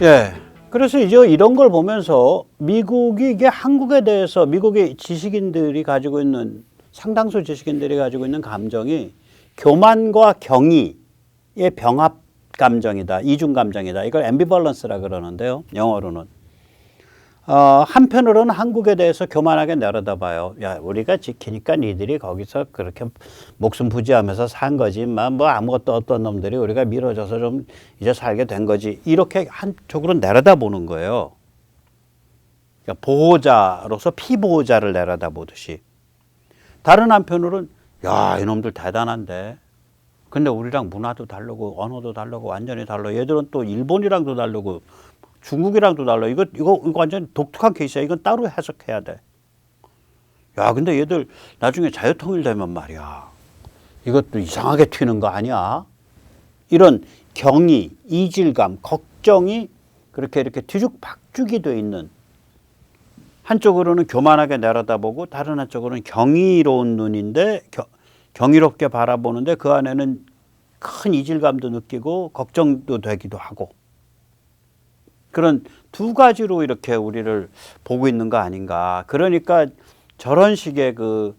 예. 그래서 이제 이런 걸 보면서 미국이 이게 한국에 대해서 미국의 지식인들이 가지고 있는 상당수 지식인들이 가지고 있는 감정이 교만과 경의의 병합 감정이다. 이중 감정이다. 이걸 앰비벌런스라 그러는데요. 영어로는. 한편으로는 한국에 대해서 교만하게 내려다봐요. 야, 우리가 지키니까 니들이 거기서 그렇게 목숨 부지하면서 산 거지만 뭐 아무것도 어떤 놈들이 우리가 밀어줘서 좀 이제 살게 된 거지. 이렇게 한쪽으로 내려다보는 거예요. 그러니까 보호자로서 피보호자를 내려다보듯이. 다른 한편으로는 야, 이놈들 대단한데. 근데 우리랑 문화도 다르고 언어도 다르고 완전히 달라. 얘들은 또 일본이랑도 다르고 중국이랑도 달라. 이거 완전 독특한 케이스야. 이건 따로 해석해야 돼. 야, 근데 얘들 나중에 자유통일되면 말이야. 이것도 이상하게 튀는 거 아니야? 이런 경의, 이질감, 걱정이 그렇게 이렇게 뒤죽박죽이 돼 있는, 한쪽으로는 교만하게 내려다보고 다른 한쪽으로는 경이로운 눈인데 경이롭게 바라보는데 그 안에는 큰 이질감도 느끼고 걱정도 되기도 하고, 그런 두 가지로 이렇게 우리를 보고 있는 거 아닌가. 그러니까 저런 식의 그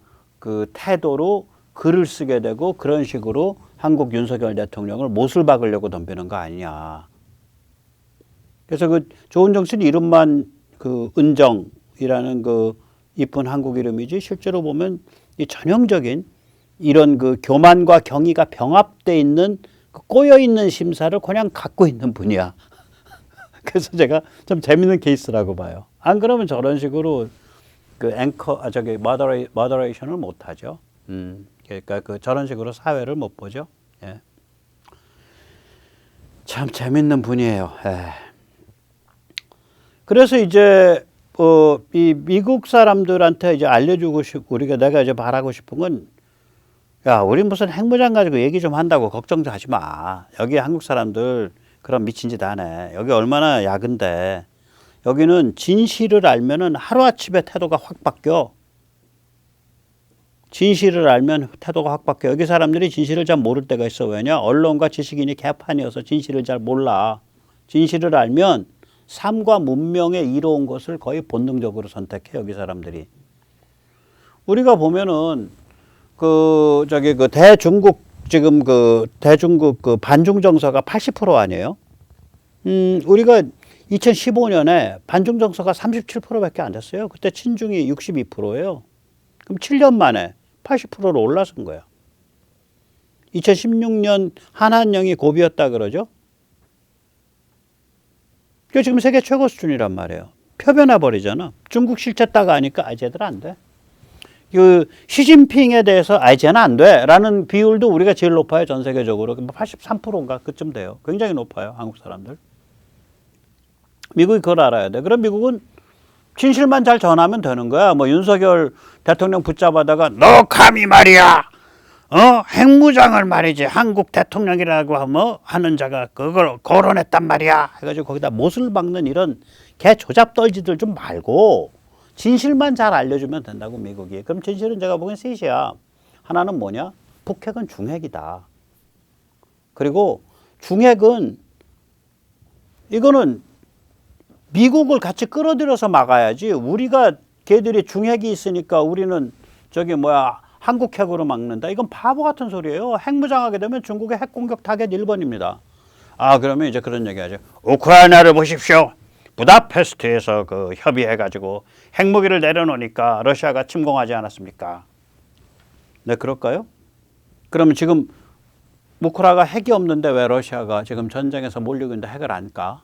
태도로 글을 쓰게 되고 그런 식으로 한국 윤석열 대통령을 못을 박으려고 덤비는 거 아니냐. 그래서 그 조은정 씨는 이름만 그 은정이라는 그 이쁜 한국 이름이지 실제로 보면 이 전형적인 이런 그 교만과 경의가 병합돼 있는 그 꼬여 있는 심사를 그냥 갖고 있는 분이야. 그래서 제가 좀 재밌는 케이스라고 봐요. 안 그러면 저런 식으로 그 머더레이션을 못 하죠. 그러니까 그 저런 식으로 사회를 못 보죠. 예. 참 재밌는 분이에요. 예. 그래서 이제 이 미국 사람들한테 이제 알려주고 내가 이제 바라고 싶은 건, 야, 우리 무슨 핵무장 가지고 얘기 좀 한다고 걱정도 하지 마. 여기 한국 사람들 그럼 미친 짓 안 해. 여기 얼마나 야근데. 여기는 진실을 알면은 하루아침에 태도가 확 바뀌어. 진실을 알면 태도가 확 바뀌어. 여기 사람들이 진실을 잘 모를 때가 있어. 왜냐? 언론과 지식인이 개판이어서 진실을 잘 몰라. 진실을 알면 삶과 문명에 이로운 것을 거의 본능적으로 선택해, 여기 사람들이. 우리가 보면은 그 대중국 지금 그 대중국 그 반중 정서가 80% 아니에요? 우리가 2015년에 반중 정서가 37%밖에 안 됐어요. 그때 친중이 62%예요. 그럼 7년 만에 80%로 올라선 거야. 2016년 한한령이 고비였다 그러죠. 그 지금 세계 최고 수준이란 말이에요. 표변해 버리잖아. 중국 실체다가 하니까 쟤들 안 돼. 그 시진핑에 대해서 쟤는 안 돼 라는 비율도 우리가 제일 높아요. 전 세계적으로 83%인가 그쯤 돼요. 굉장히 높아요. 한국 사람들. 미국이 그걸 알아야 돼. 그럼 미국은 진실만 잘 전하면 되는 거야. 뭐 윤석열 대통령 붙잡아다가 너 감히 말이야, 핵무장을 말이지 한국 대통령이라고 하는 자가 그걸 거론했단 말이야 해가지고 거기다 못을 박는 이런 개 조잡 떨지들 좀 말고 진실만 잘 알려주면 된다고, 미국이. 그럼 진실은 제가 보기엔 셋이야. 하나는 뭐냐? 북핵은 중핵이다. 그리고 중핵은 이거는 미국을 같이 끌어들여서 막아야지. 우리가 걔들이 중핵이 있으니까 우리는 한국 핵으로 막는다. 이건 바보 같은 소리예요. 핵무장하게 되면 중국의 핵공격 타겟 1번입니다. 그러면 이제 그런 얘기 하죠. 우크라이나를 보십시오. 부다페스트에서 그 협의해가지고 핵무기를 내려놓으니까 러시아가 침공하지 않았습니까? 네, 그럴까요? 그러면 지금 우크라이나가 핵이 없는데 왜 러시아가 지금 전쟁에서 몰리고 있는데 핵을 안 까?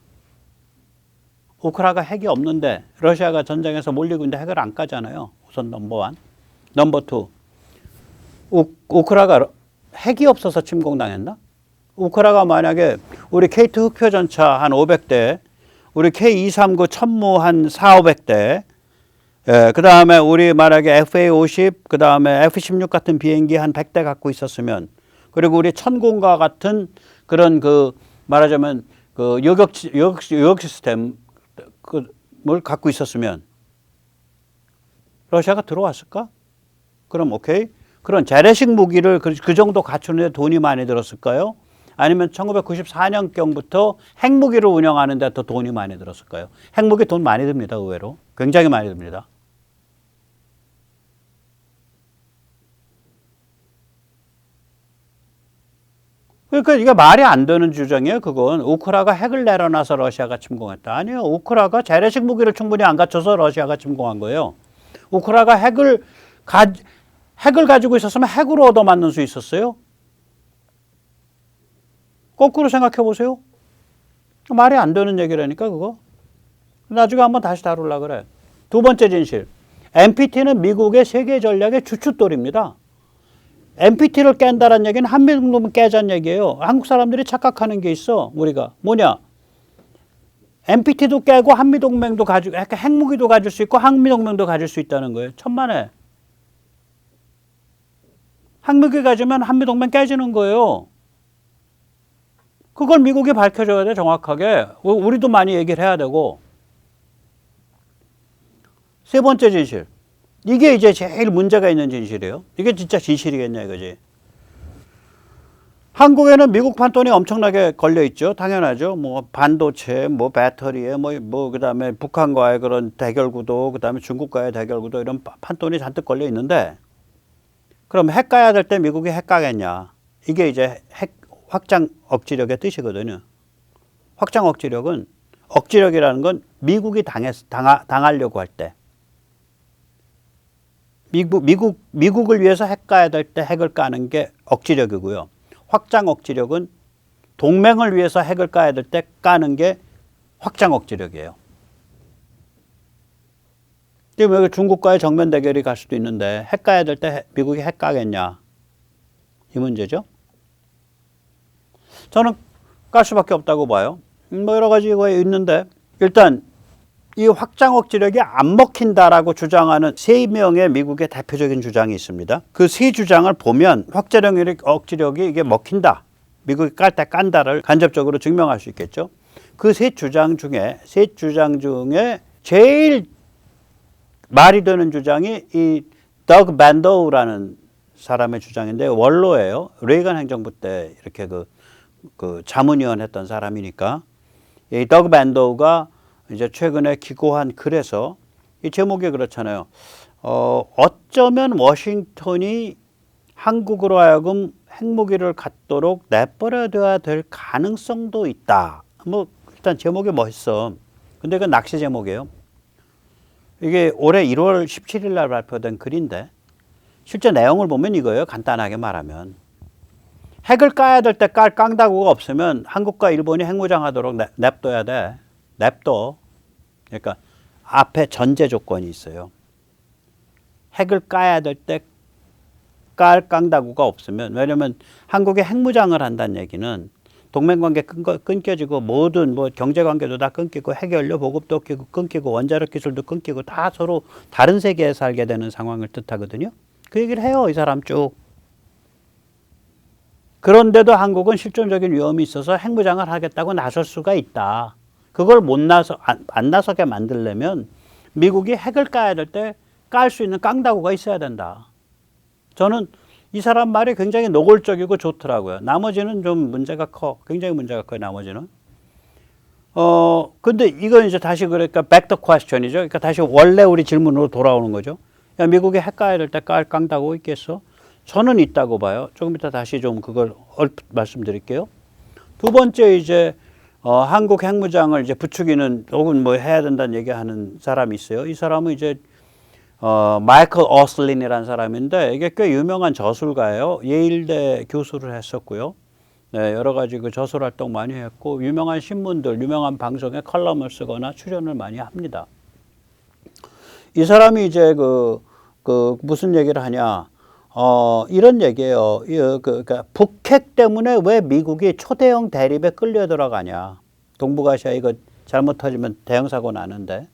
우크라이나가 핵이 없는데 러시아가 전쟁에서 몰리고 있는데 핵을 안 까잖아요. 우선 넘버 1. 넘버 2. 우크라이나가 핵이 없어서 침공당했나? 우크라이나가 만약에 우리 K2 흑표전차 한 500대, 우리 K239 천무 한 400~500대, 그 다음에 우리 만약에 FA-50, 그 다음에 F-16 같은 비행기 한 100대 갖고 있었으면, 그리고 우리 천공과 같은 그런 그 말하자면 그 요격 시스템 뭘 갖고 있었으면 러시아가 들어왔을까? 그럼 오케이. 그런 재래식 무기를 그 정도 갖추는데 돈이 많이 들었을까요? 아니면 1994년경부터 핵무기를 운영하는 데 더 돈이 많이 들었을까요? 핵무기 돈 많이 듭니다. 의외로. 굉장히 많이 듭니다. 그러니까 이게 말이 안 되는 주장이에요. 그건 우크라가 핵을 내려놔서 러시아가 침공했다. 아니요. 우크라가 재래식 무기를 충분히 안 갖춰서 러시아가 침공한 거예요. 우크라가 핵을 가지고 있었으면 핵으로 얻어맞는 수 있었어요. 거꾸로 생각해 보세요. 말이 안 되는 얘기라니까 그거. 나중에 한번 다시 다룰라 그래. 두 번째 진실. NPT는 미국의 세계 전략의 주춧돌입니다. NPT를 깬다는 얘기는 한미동맹 깨자는 얘기예요. 한국 사람들이 착각하는 게 있어. 우리가 뭐냐? NPT도 깨고 한미동맹도 가지고 핵무기도 가질 수 있고 한미동맹도 가질 수 있다는 거예요. 천만에. 핵무기 가지면 한미동맹 깨지는 거예요. 그걸 미국이 밝혀줘야 돼, 정확하게. 우리도 많이 얘기를 해야 되고. 세 번째 진실. 이게 이제 제일 문제가 있는 진실이에요. 이게 진짜 진실이겠냐 이거지. 한국에는 미국 판돈이 엄청나게 걸려 있죠. 당연하죠. 뭐 반도체, 뭐 배터리에, 뭐 그다음에 북한과의 그런 대결 구도, 그다음에 중국과의 대결 구도 이런 판돈이 잔뜩 걸려 있는데, 그럼 핵 가야 될 때 미국이 핵 가겠냐? 이게 이제 핵 확장 억지력의 뜻이거든요. 확장 억지력은 억지력이라는 건 미국이 당하려고 할 때. 미국을 위해서 핵 가야 될 때 핵을 까는 게 억지력이고요. 확장 억지력은 동맹을 위해서 핵을 까야 될 때 까는 게 확장 억지력이에요. 지금 여기 중국과의 정면 대결이 갈 수도 있는데 핵 가야 될 때 미국이 핵 까겠냐? 이 문제죠. 저는 깔 수밖에 없다고 봐요. 뭐 여러 가지가 있는데 일단 이 확장 억지력이 안 먹힌다라고 주장하는 3명의 미국의 대표적인 주장이 있습니다. 그 3주장을 보면 확장 억지력이 이게 먹힌다. 미국이 깔 때 깐다를 간접적으로 증명할 수 있겠죠. 그 3주장 중에 제일 말이 되는 주장이 이 더그 밴도우라는 사람의 주장인데 원로예요. 레이건 행정부 때 이렇게 그 자문위원 했던 사람이니까 이 더그 밴도우가 이제 최근에 기고한 글에서 이 제목이 그렇잖아요. 어쩌면 워싱턴이 한국으로 하여금 핵무기를 갖도록 내버려둬야 될 가능성도 있다. 뭐 일단 제목이 멋있어. 근데 이건 낚시 제목이에요. 이게 올해 1월 17일 날 발표된 글인데 실제 내용을 보면 이거예요. 간단하게 말하면. 핵을 까야 될 때 깔 깡다구가 없으면 한국과 일본이 핵무장하도록 냅둬야 돼. 냅둬. 그러니까 앞에 전제 조건이 있어요. 핵을 까야 될 때 깔 깡다구가 없으면, 왜냐면 한국이 핵무장을 한다는 얘기는 동맹관계 끊겨지고 모든 뭐 경제관계도 다 끊기고 핵연료 보급도 끊기고 원자력 기술도 끊기고 다 서로 다른 세계에 살게 되는 상황을 뜻하거든요. 그 얘기를 해요. 이 사람 쭉. 그런데도 한국은 실존적인 위험이 있어서 핵무장을 하겠다고 나설 수가 있다. 그걸 안 나서게 만들려면 미국이 핵을 까야 될 때 깔 수 있는 깡다구가 있어야 된다. 저는 이 사람 말이 굉장히 노골적이고 좋더라고요. 나머지는 좀 문제가 커. 굉장히 문제가 커요, 나머지는. 근데 이건 이제 다시 그러니까 back the question이죠. 그러니까 다시 원래 우리 질문으로 돌아오는 거죠. 야, 미국이 핵 까야 될 때 깔 깡다구 있겠어? 저는 있다고 봐요. 조금 이따 다시 좀 그걸 말씀드릴게요. 두 번째 이제 한국 핵무장을 이제 부추기는 혹은 뭐 해야 된다는 얘기하는 사람이 있어요. 이 사람은 이제 마이클 어슬린이라는 사람인데 이게 꽤 유명한 저술가예요. 예일대 교수를 했었고요. 네, 여러 가지 그 저술 활동 많이 했고 유명한 신문들, 유명한 방송에 컬럼을 쓰거나 출연을 많이 합니다. 이 사람이 이제 그 무슨 얘기를 하냐? 이런 얘기예요. 그러니까 북핵 때문에 왜 미국이 초대형 대립에 끌려 들어가냐? 동북아시아 이거 잘못 터지면 대형 사고 나는데.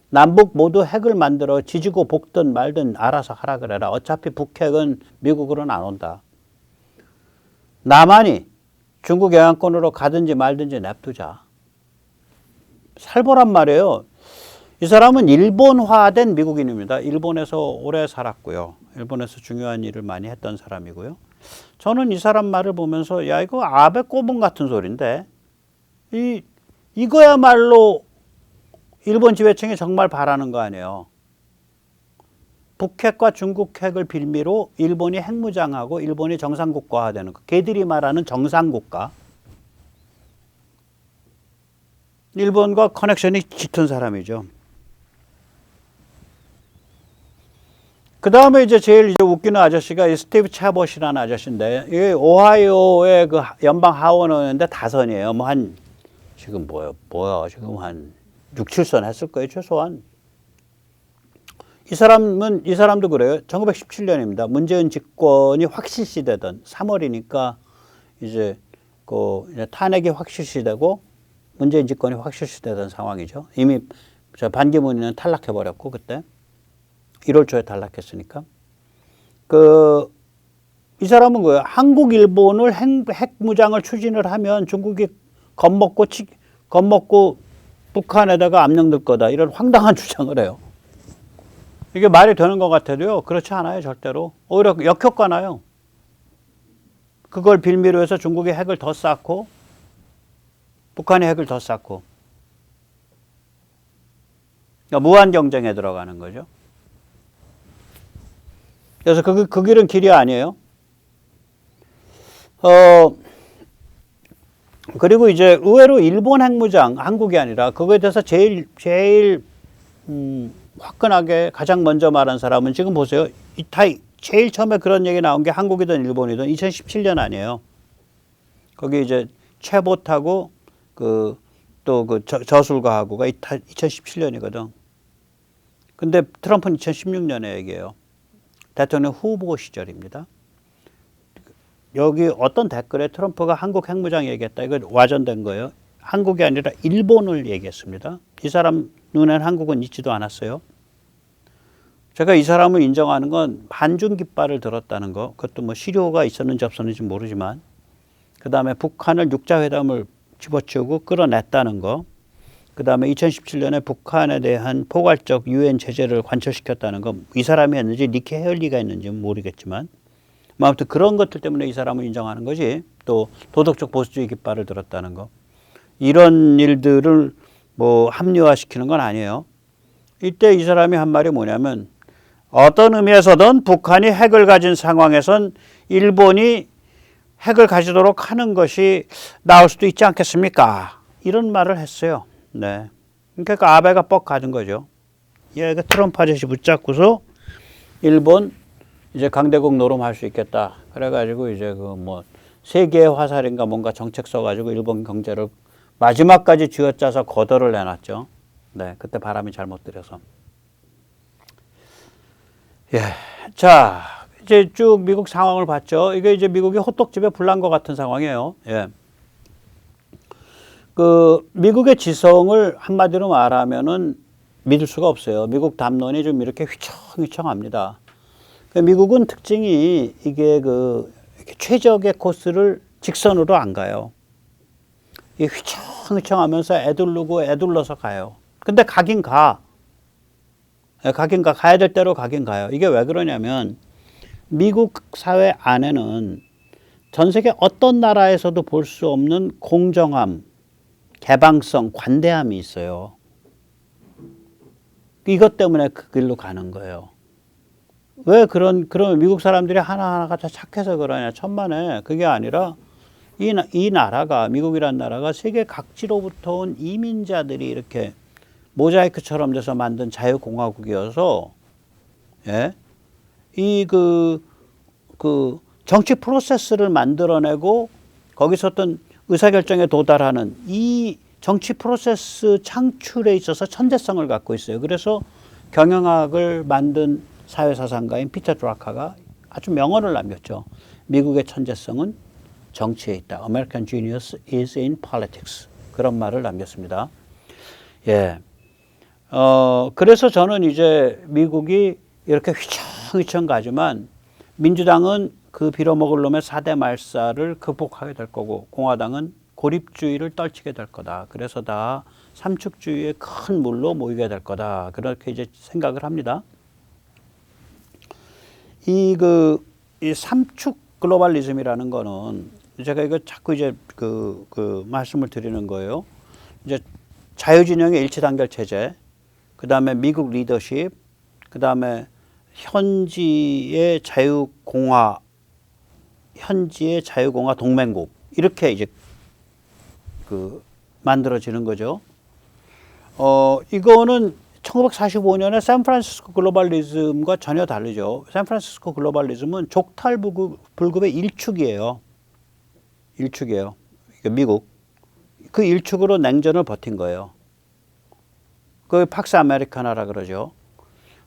남북 모두 핵을 만들어 지지고 볶든 말든 알아서 하라 그래라. 어차피 북핵은 미국으로는 안 온다. 남한이 중국 영향권으로 가든지 말든지 냅두자. 살벌한 말이에요. 이 사람은 일본화된 미국인입니다. 일본에서 오래 살았고요. 일본에서 중요한 일을 많이 했던 사람이고요. 저는 이 사람 말을 보면서 야 이거 아베 꼬문 같은 소린데 이거야말로 일본 지배층이 정말 바라는 거 아니에요. 북핵과 중국 핵을 빌미로 일본이 핵무장하고 일본이 정상국가화되는 거. 걔들이 말하는 정상국가. 일본과 커넥션이 짙은 사람이죠. 그 다음에 이제 제일 이제 웃기는 아저씨가 이 스티브 차봇이라는 아저씨인데, 이게 오하이오의 그 연방 하원의원인데 다선이에요. 뭐 지금 지금 한 6, 7선 했을 거예요, 최소한. 이 사람도 그래요. 1917년입니다. 문재인 집권이 확실시되던 3월이니까 이제 탄핵이 확실시되고 문재인 집권이 확실시되던 상황이죠. 이미 반기문은 탈락해버렸고, 그때. 1월 초에 탈락했으니까. 이 사람은 뭐예요? 한국, 일본을 핵무장을 추진을 하면 중국이 겁먹고 북한에다가 압력 넣을 거다. 이런 황당한 주장을 해요. 이게 말이 되는 것 같아도요. 그렇지 않아요. 절대로. 오히려 역효과 나요. 그걸 빌미로 해서 중국이 핵을 더 쌓고 북한이 핵을 더 쌓고. 그러니까 무한 경쟁에 들어가는 거죠. 그래서 그 길은 길이 아니에요. 그리고 이제 의외로 일본 핵무장, 한국이 아니라 그거에 대해서 제일 화끈하게 가장 먼저 말한 사람은 지금 보세요. 제일 처음에 그런 얘기 나온 게 한국이든 일본이든 2017년 아니에요. 거기 이제 최보타고 저술가하고가 2017년이거든. 근데 트럼프는 2016년에 얘기해요. 대통령 후보 시절입니다. 여기 어떤 댓글에 트럼프가 한국 핵무장 얘기했다. 이거 와전된 거예요. 한국이 아니라 일본을 얘기했습니다. 이 사람 눈엔 한국은 있지도 않았어요. 제가 이 사람을 인정하는 건 반중 깃발을 들었다는 거. 그것도 뭐 실효가 있었는지 없었는지 모르지만. 그 다음에 북한을 육자회담을 집어치우고 끌어냈다는 거. 그 다음에 2017년에 북한에 대한 포괄적 유엔 제재를 관철시켰다는 거. 이 사람이 했는지 니키 헤일리가 했는지는 모르겠지만. 아무튼 그런 것들 때문에 이 사람을 인정하는 거지. 또 도덕적 보수주의 깃발을 들었다는 거. 이런 일들을 뭐 합리화시키는 건 아니에요. 이때 이 사람이 한 말이 뭐냐면 어떤 의미에서든 북한이 핵을 가진 상황에선 일본이 핵을 가지도록 하는 것이 나올 수도 있지 않겠습니까? 이런 말을 했어요. 네. 그러니까 아베가 뻑 가진 거죠. 얘가 트럼프 아저씨 붙잡고서 일본 이제 강대국 노름할 수 있겠다. 그래가지고 이제 세계의 화살인가 뭔가 정책 써가지고 일본 경제를 마지막까지 쥐어짜서 거덜을 내놨죠. 네, 그때 바람이 잘못 들여서. 예, 자 이제 쭉 미국 상황을 봤죠. 이게 이제 미국이 호떡집에 불 난 것 같은 상황이에요. 예. 미국의 지성을 한마디로 말하면은 믿을 수가 없어요. 미국 담론이 좀 이렇게 휘청휘청합니다. 미국은 특징이 이게 이렇게 최적의 코스를 직선으로 안 가요. 이게 휘청휘청하면서 애둘러서 가요. 근데 가긴 가. 가야 될 대로 가긴 가요. 이게 왜 그러냐면 미국 사회 안에는 전 세계 어떤 나라에서도 볼 수 없는 공정함, 개방성, 관대함이 있어요. 이것 때문에 그 길로 가는 거예요. 왜 그러면 미국 사람들이 하나하나가 다 착해서 그러냐. 천만에. 그게 아니라 이 나라가, 미국이란 나라가 세계 각지로부터 온 이민자들이 이렇게 모자이크처럼 돼서 만든 자유공화국이어서, 예? 정치 프로세스를 만들어내고 거기서 어떤 의사결정에 도달하는 이 정치 프로세스 창출에 있어서 천재성을 갖고 있어요. 그래서 경영학을 만든 사회사상가인 피터 드라카가 아주 명언을 남겼죠. 미국의 천재성은 정치에 있다. American genius is in politics. 그런 말을 남겼습니다. 예. 그래서 저는 이제 미국이 이렇게 휘청휘청 가지만 민주당은 그 빌어먹을 놈의 4대 말살을 극복하게 될 거고 공화당은 고립주의를 떨치게 될 거다. 그래서 다 삼축주의의 큰 물로 모이게 될 거다. 그렇게 이제 생각을 합니다. 이 삼축 글로벌리즘이라는 거는 제가 이거 자꾸 이제 그 말씀을 드리는 거예요. 이제 자유진영의 일치단결 체제, 그 다음에 미국 리더십, 그 다음에 현지의 자유공화 동맹국, 이렇게 이제 만들어지는 거죠. 이거는 1945년에 샌프란시스코 글로벌리즘과 전혀 다르죠. 샌프란시스코 글로벌리즘은 족탈불급의 일축이에요. 일축이에요. 미국. 그 일축으로 냉전을 버틴 거예요. 그 팍스 아메리카나라 그러죠.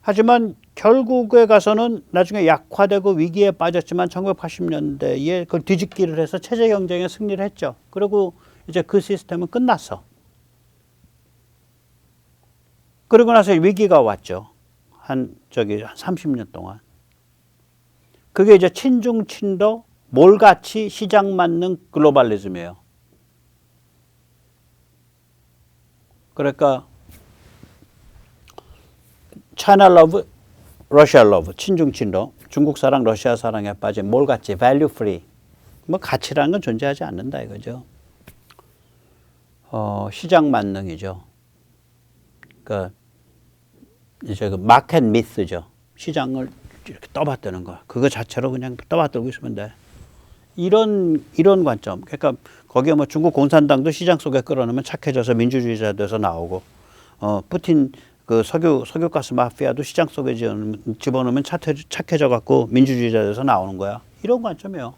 하지만 결국에 가서는 나중에 약화되고 위기에 빠졌지만 1980년대에 그걸 뒤집기를 해서 체제 경쟁에 승리를 했죠. 그리고 이제 그 시스템은 끝났어. 그러고 나서 위기가 왔죠. 한 30년 동안. 그게 이제 친중, 친러, 몰같이 시장 맞는 글로벌리즘이에요. 그러니까 차이나 러브, 러시아 러브, 친중, 친러, 중국 사랑, 러시아 사랑에 빠진 몰같이, 밸류 프리. 뭐 가치라는 건 존재하지 않는다 이거죠. 시장 만능이죠. 그러니까 이제 그 마켓 미스죠. 시장을 이렇게 떠받드는 거. 그거 자체로 그냥 떠받들고 있으면 돼. 이런 관점. 그러니까 거기에 뭐 중국 공산당도 시장 속에 끌어넣으면 착해져서 민주주의자 돼서 나오고, 푸틴 그 석유가스 마피아도 시장 속에 집어넣으면 착해져 갖고 민주주의자 돼서 나오는 거야. 이런 관점이에요.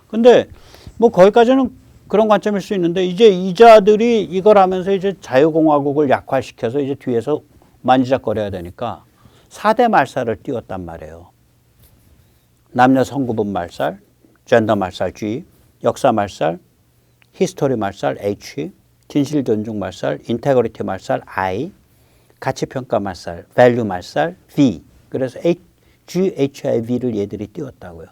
근데 뭐 거기까지는 그런 관점일 수 있는데 이제 이자들이 이걸 하면서 이제 자유공화국을 약화시켜서 이제 뒤에서 만지작거려야 되니까 4대 말살을 띄웠단 말이에요. 남녀 성구분 말살, 젠더 말살 G, 역사 말살, 히스토리 말살 H, 진실 존중 말살, 인테그리티 말살 I, 가치평가 말살, 밸류 말살 V. 그래서 G, HIV를 얘들이 띄웠다고요.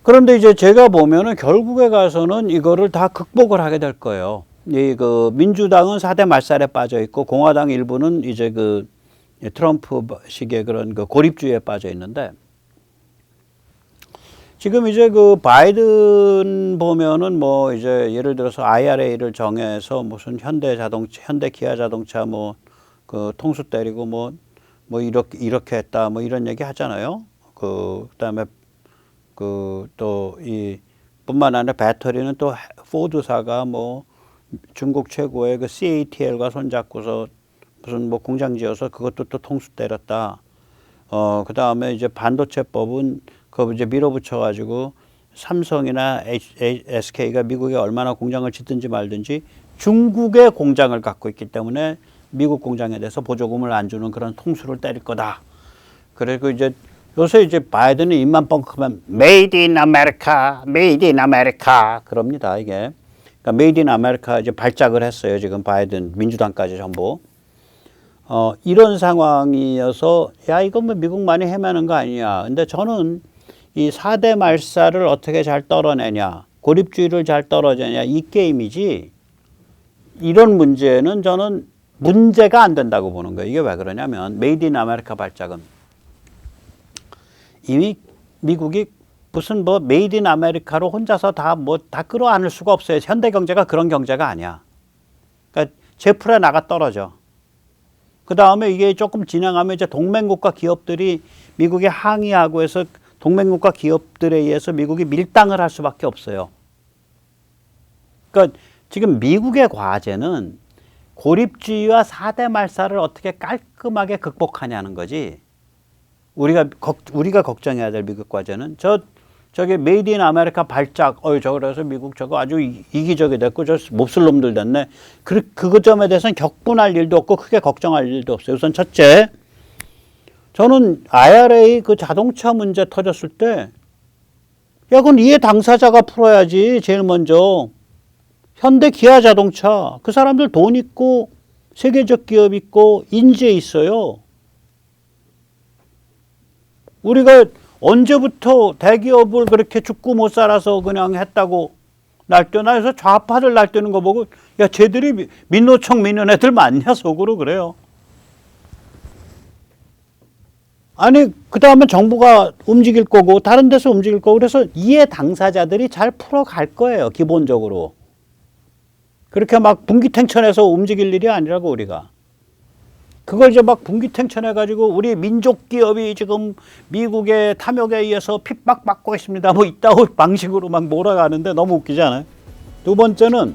그런데 이제 제가 보면은 결국에 가서는 이거를 다 극복을 하게 될 거예요. 그 민주당은 4대 말살에 빠져 있고 공화당 일부는 이제 그 트럼프식의 그런 그 고립주의에 빠져 있는데 지금 이제 그 바이든 보면은 뭐 이제 예를 들어서 IRA를 정해서 무슨 현대 기아 자동차 뭐 그 통수 때리고 뭐 이렇게 했다 뭐 이런 얘기 하잖아요. 그다음에 또 뿐만 아니라 배터리는 또 포드사가 뭐 중국 최고의 그 CATL과 손잡고서 무슨 뭐 공장 지어서 그것도 또 통수 때렸다. 그다음에 이제 반도체법은 그거 이제 밀어붙여가지고 삼성이나 SK가 미국에 얼마나 공장을 짓든지 말든지 중국의 공장을 갖고 있기 때문에 미국 공장에 대해서 보조금을 안 주는 그런 통수를 때릴 거다. 그리고 이제 요새 이제 바이든은 입만 뻥크면 Made in America, Made in America 그럽니다 이게. 그러니까 Made in America 이제 발작을 했어요 지금 바이든 민주당까지 전부. 이런 상황이어서 야 이건 뭐 미국 많이 헤매는 거 아니냐. 근데 저는 이 4대 말살을 어떻게 잘 떨어내냐, 고립주의를 잘 떨어내냐 이 게임이지 이런 문제는 저는 문제가 안 된다고 보는 거예요. 이게 왜 그러냐면 메이드 인 아메리카 발작은 이미 미국이 무슨 뭐 메이드 인 아메리카로 혼자서 다 끌어안을 수가 없어요. 현대 경제가 그런 경제가 아니야. 그러니까 제풀에 나가 떨어져. 그 다음에 이게 조금 진행하면 이제 동맹국가 기업들이 미국에 항의하고 해서 동맹국가 기업들에 의해서 미국이 밀당을 할 수밖에 없어요. 그러니까 지금 미국의 과제는 고립주의와 4대 말살을 어떻게 깔끔하게 극복하냐는 거지. 우리가 걱정해야 될 미국 과제는 저게 메이드 인 아메리카 발작, 그래서 미국 저거 아주 이기적이 됐고, 저 몹쓸 놈들 됐네. 그 점에 대해서는 격분할 일도 없고, 크게 걱정할 일도 없어요. 우선 첫째, 저는 IRA 그 자동차 문제 터졌을 때, 야, 그건 이해 당사자가 풀어야지, 제일 먼저. 현대 기아 자동차, 그 사람들 돈 있고, 세계적 기업 있고, 인재 있어요. 우리가 언제부터 대기업을 그렇게 죽고 못 살아서 그냥 했다고 날뛰어나서 좌파들 날뛰는 거 보고 야 쟤들이 민노총 민원 애들 맞냐 속으로 그래요. 아니 그 다음에 정부가 움직일 거고 다른 데서 움직일 거고 그래서 이해 당사자들이 잘 풀어갈 거예요. 기본적으로. 그렇게 막 분기탱천해서 움직일 일이 아니라고 우리가. 그걸 이제 막 분기탱천해가지고 우리 민족 기업이 지금 미국의 탐욕에 의해서 핍박받고 있습니다. 뭐 이따구 방식으로 막 몰아가는데 너무 웃기지 않아요? 두 번째는